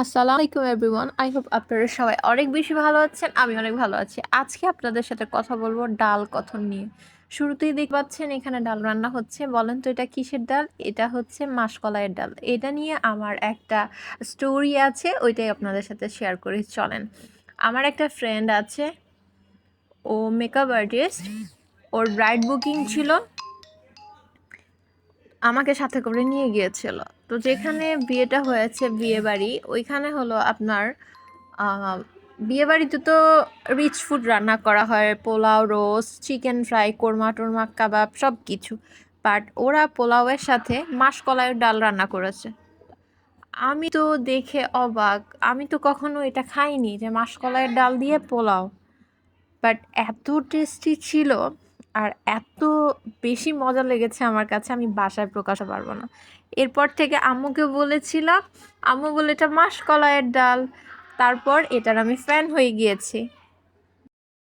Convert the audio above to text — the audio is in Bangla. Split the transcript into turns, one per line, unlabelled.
আসসালামু আলাইকুম এভরিওয়ান। আই হোপ আপনারা সবাই অনেক বেশি ভালো আছেন। আমি অনেক ভালো আছি। আজকে আপনাদের সাথে কথা বলবো ডাল কথন নিয়ে। শুরুতেই দেখতে পাচ্ছেন এখানে ডাল রান্না হচ্ছে। বলেন তো এটা কিসের ডাল? এটা হচ্ছে মাসকলাইয়ের ডাল। এটা নিয়ে আমার একটা স্টোরি আছে, ওইটাই আপনাদের সাথে শেয়ার করি চলেন। আমার একটা ফ্রেন্ড আছে, ও মেকআপ আর্টিস্ট। ওর ব্রাইড বুকিং ছিল, আমাকে সাথে করে নিয়ে গিয়েছিল। তো যেখানে বিয়েটা হয়েছে বিয়ে বাড়ি, ওইখানে হলো আপনার বিয়ে বাড়িতে তো রিচ ফুড রান্না করা হয়, pulao, roast, chicken fry, korma টোরমা, কাবাব, সব কিছু। বাট ওরা পোলাওয়ের সাথে মাসকলাইয়ের ডাল রান্না করেছে। আমি তো দেখে অবাক, আমি তো কখনো এটা খাইনি যে মাসকলাইয়ের ডাল দিয়ে পোলাও। বাট এত টেস্টি ছিল আর এত বেশি মজা লেগেছে আমার কাছে, আমি বাসায় প্রকাশও পারবো না। এরপর থেকে আম্মুকে বলেছিলাম, আম্মু বলে এটা মাসকলাইয়ের ডাল। তারপর এটার আমি ফ্যান হয়ে গিয়েছি।